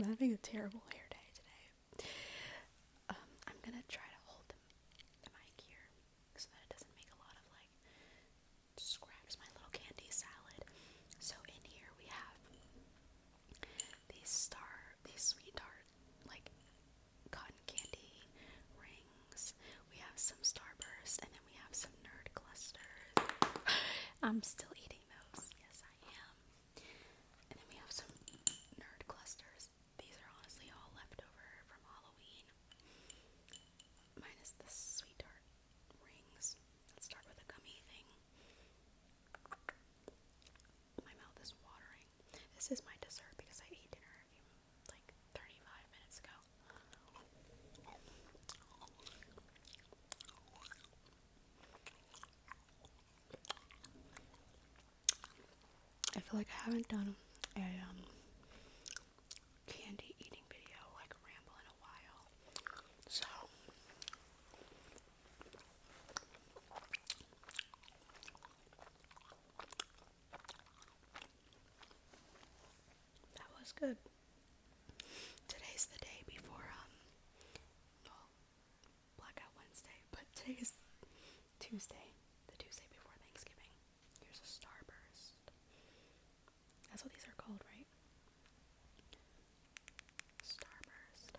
I'm having a terrible hair day today. I'm gonna try to hold the mic here so that it doesn't make a lot of like scraps. My little candy salad. So in here we have these sweet tart like cotton candy rings. We have some Starburst, and then we have some Nerd clusters. I'm still eating those. Yes, I am. And then we have some Nerd clusters. These are honestly all leftover from Halloween. Minus the sweet tart rings. Let's start with a gummy thing. My mouth is watering. This is my dessert because I ate dinner like 35 minutes ago. I feel like I haven't done a candy eating video like a ramble in a while. So that was good. Today's the day before Blackout Wednesday, but today is Tuesday, the Tuesday before Thanksgiving. Here's a Starburst. That's what these are called, right? Starburst.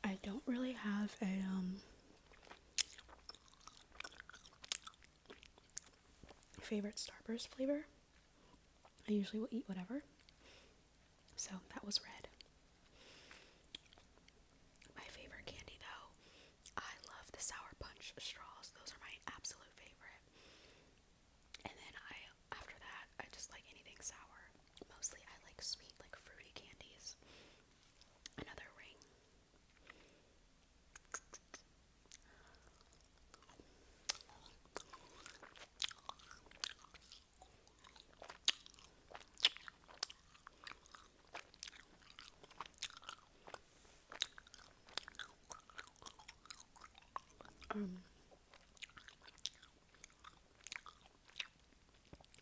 I don't really have a favorite Starburst flavor. I usually will eat whatever. So that was red. My favorite candy though, I love the Sour Punch straws. Those are my absolute favorite. And then after that, I just like anything sour. Mostly I like sweet, like fruity candies. Another ring.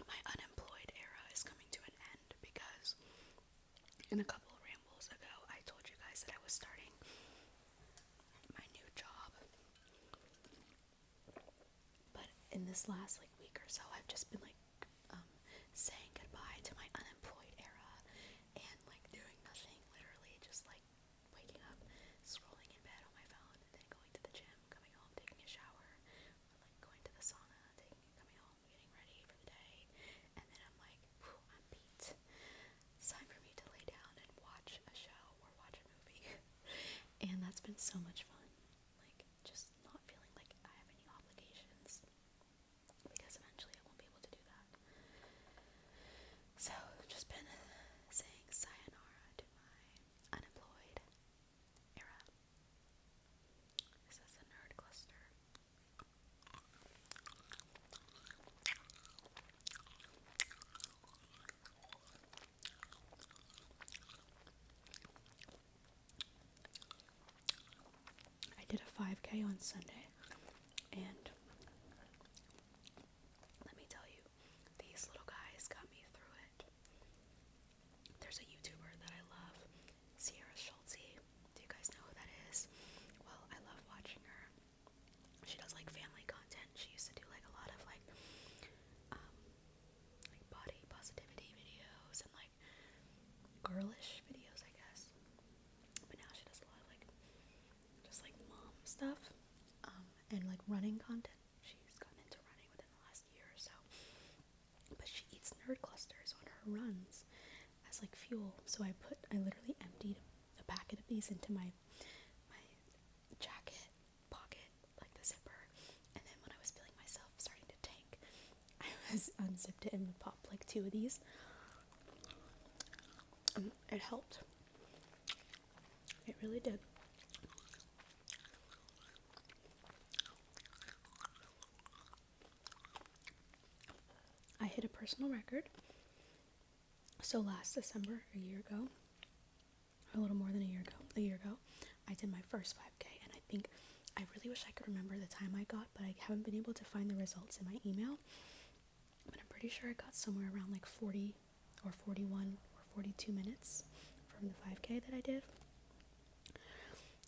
My unemployed era is coming to an end because in a couple of rambles ago, I told you guys that I was starting my new job. But in this last like week or so, I've just been like saying goodbye to my unemployed era and like doing nothing, literally just like waking up, scrolling in bed on my phone, and then going to the gym, coming home, taking a shower, or like going to the sauna, coming home, getting ready for the day, and then I'm like, whew, I'm beat. It's time for me to lay down and watch a show or watch a movie. And that's been so much fun. Like, just not feeling like I have any obligations. Because eventually I won't be able to do that. So, I've just been saying sayonara to my unemployed era. This is a Nerd cluster. I did a 5K on Sunday, and let me tell you, these little guys got me through it. There's a YouTuber that I love, Sierra Schultze. Do you guys know who that is? Well, I love watching her. She does like family content. She used to do like a lot of like body positivity videos and like girlish videos, I guess. But now she does a lot of like just like mom stuff and like running content. She's gotten into running within the last year or so. But she eats Nerd clusters on her runs as like fuel. So I literally emptied a packet of these into my jacket pocket, like the zipper, and then when I was feeling myself starting to tank, I unzipped it and popped like 2 of these. It helped. It really did. I hit a personal record. So last December, a year ago, a little more than a year ago, I did my first 5K, and I think I really wish I could remember the time I got, but I haven't been able to find the results in my email. But I'm pretty sure I got somewhere around like 40 or 41 or 42 minutes from the 5K that I did.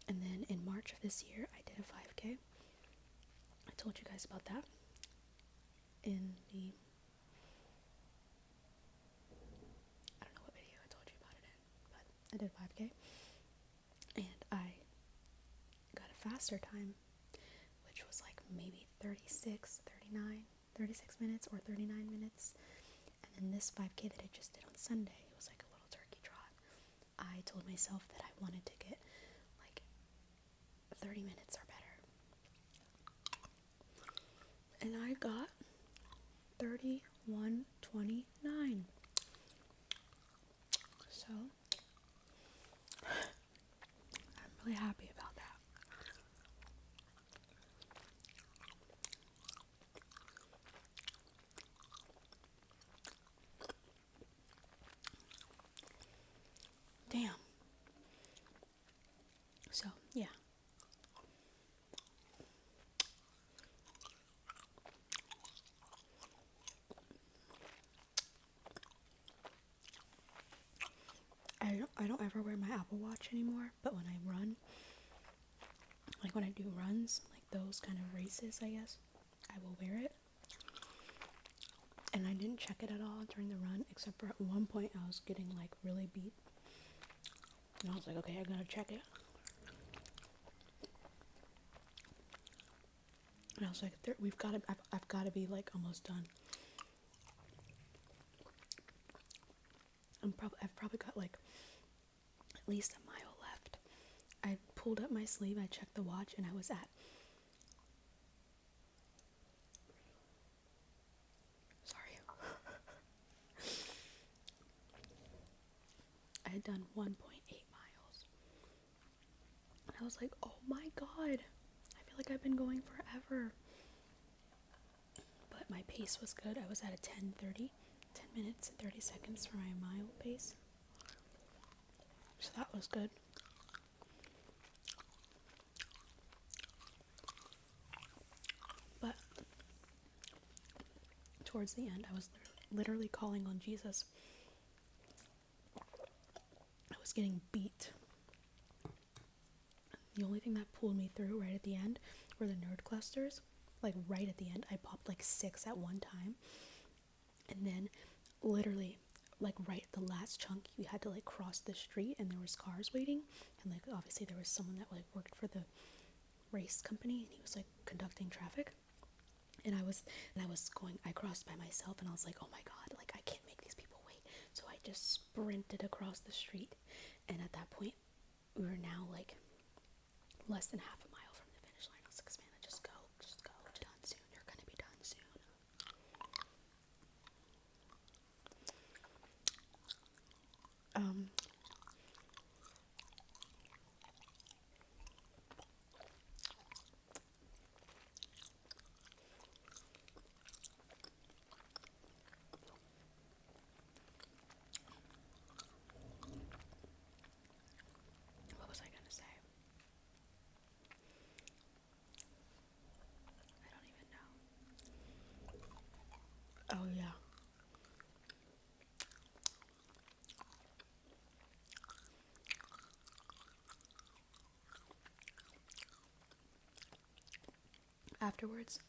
And then in March of this year, I did a 5K. I told you guys about that in the, I don't know what video I told you about it in, but I did 5K. And I got a faster time, which was like maybe 36 minutes or 39 minutes. And then this 5K that I just did on Sunday, it was like a little turkey trot. I told myself that I wanted to get like 30 minutes or better. And I got 31:29. So I'm really happy about that. Damn. So, yeah. I don't ever wear my Apple Watch anymore, but when I run, like when I do runs, like those kind of races, I guess, I will wear it. And I didn't check it at all during the run, except for at one point I was getting like really beat. And I was like, okay, I gotta check it. And I was like, I've got to be like almost done. I've probably got like at least a mile left. I pulled up my sleeve, I checked the watch, and I was at, sorry, I had done 1.8 miles. And I was like, oh my god, I feel like I've been going forever. But my pace was good. I was at a 10 minutes and 30 seconds for my mile pace. So that was good. But towards the end, I was literally calling on Jesus. I was getting beat. The only thing that pulled me through right at the end were the nerd clusters. Like right at the end, I popped like 6 at one time. And then literally like right at the last chunk, you had to like cross the street and there was cars waiting. And like obviously there was someone that like worked for the race company and he was like conducting traffic. And I crossed by myself and I was like, oh my god, like I can't make these people wait. So I just sprinted across the street. And at that point, we were now like less than half a mile from the finish line. I was like, Savannah, just go, done soon. You're gonna be done soon. What was I gonna say? I don't even know. Oh yeah. Afterwards,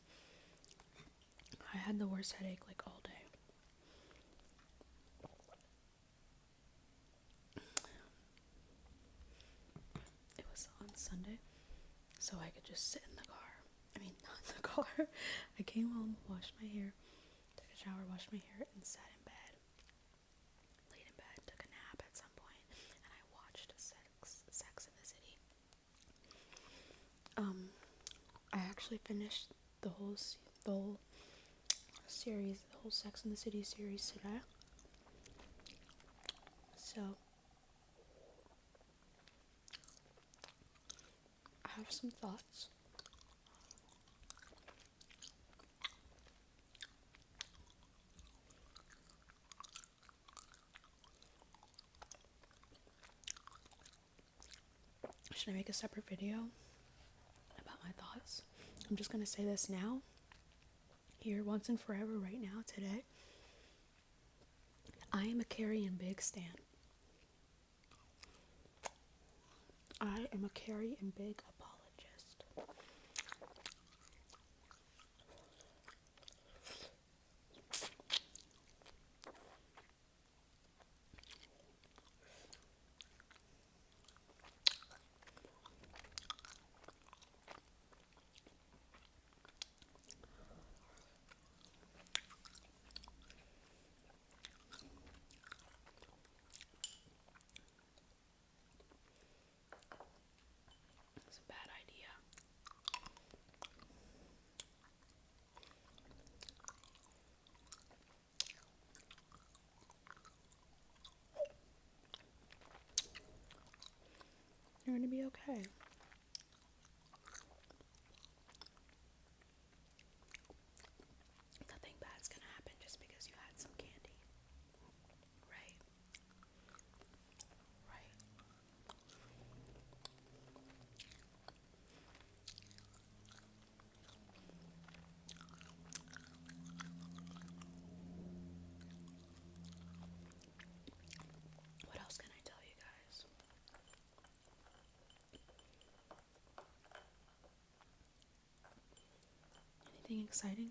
I had the worst headache like all day. It was on Sunday, so I could just sit in the car. I mean, not in the car. I came home, washed my hair, took a shower, washed my hair, and sat in bed. Laid in bed, took a nap at some point, and I watched Sex in the City. I actually finished the whole series, the whole Sex in the City series today. So I have some thoughts. should I make a separate video about my thoughts? I'm just gonna say this now, here, once and forever, right now, today. I am a Carrie and Big stan. I am a Carrie and Big apologist. It's a bad idea. You're gonna be okay. Nothing bad's gonna happen just because you had some candy. Right? Right. What else can I tell you guys? Anything exciting?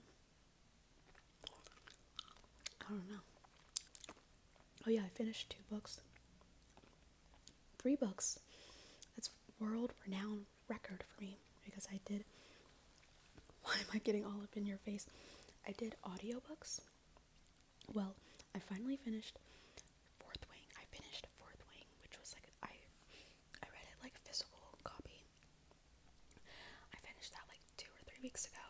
I don't know. Oh yeah, I finished 2 books. 3 books. That's world renowned record for me because I did. Why am I getting all up in your face? I did audiobooks. Well, I finally finished Fourth Wing. I finished Fourth Wing, which was like I read it like a physical copy. I finished that like 2 or 3 weeks ago,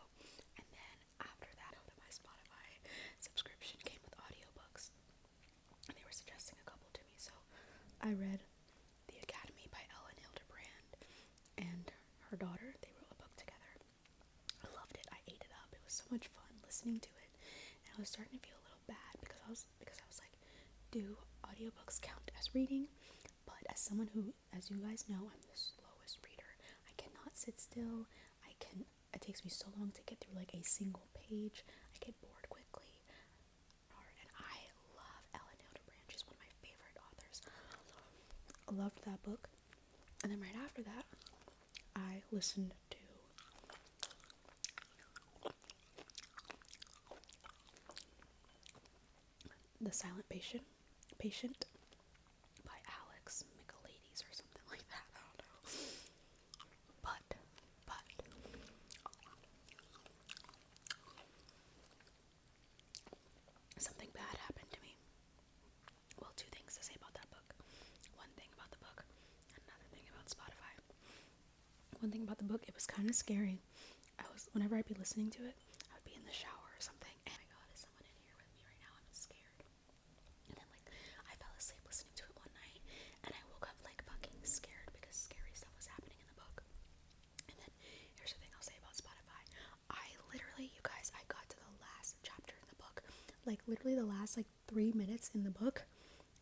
and then after that, my Spotify subscription came with audiobooks, and they were suggesting a couple to me. So I read The Academy by Ellen Hildebrand and her daughter. They wrote a book together. I loved it. I ate it up. It was so much fun listening to it, and I was starting to feel a little bad because I was like, do audiobooks count as reading? But as someone who, as you guys know, I'm the slowest reader. I cannot sit still. It takes me so long to get through like a single page. I get bored quickly. And I love Ellen Hildebrand. She's one of my favorite authors. I loved that book. And then right after that, I listened to The Silent Patient by Alex Michaelides or something like that. I don't know. But something bad happened to me. Well, 2 things to say about that book. One thing about the book, another thing about Spotify. One thing about the book, it was kind of scary. Whenever I'd be listening to it, I would be in the shower or something, and oh my god, is someone in here with me right now? I'm scared. And then like I fell asleep listening to it one night, and I woke up like fucking scared because scary stuff was happening in the book. And then here's the thing I'll say about Spotify. You guys, I got to the last chapter in the book, like literally the last like 3 minutes in the book,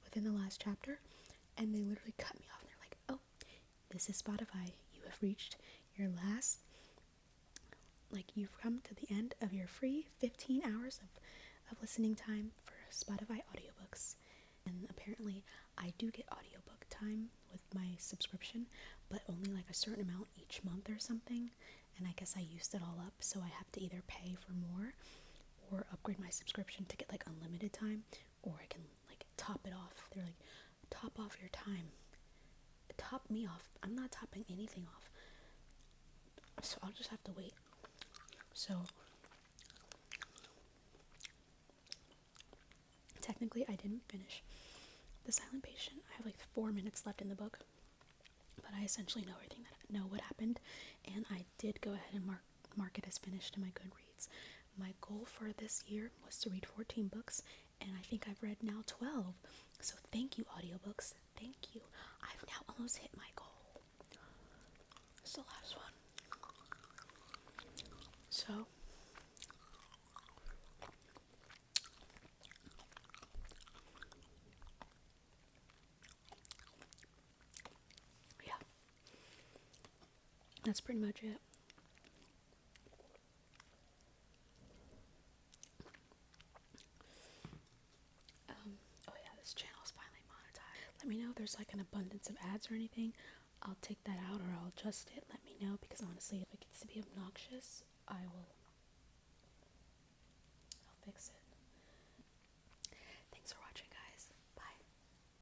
within the last chapter, and they literally cut me off. And they're like, "Oh, this is Spotify. You have reached your last. Like you've come to the end of your free 15 hours of listening time for Spotify audiobooks." And apparently, I do get audiobook time with my subscription, but only like a certain amount each month or something. And I guess I used it all up, so I have to either pay for more or upgrade my subscription to get like unlimited time, or I can like top it off. They're like, top off your time. Top me off. I'm not topping anything off. So I'll just have to wait. So technically I didn't finish The Silent Patient. I have like 4 minutes left in the book, but I essentially know what happened, and I did go ahead and mark it as finished in my Goodreads. My goal for this year was to read 14 books, and I think I've read now 12. So thank you, audiobooks. Thank you. I've now almost hit my goal. It's the last one. So yeah. that's pretty much it. Oh yeah, this channel is finally monetized. Let me know if there's like an abundance of ads or anything. I'll take that out or I'll adjust it. Let me know, because honestly, if it gets to be obnoxious, I'll fix it.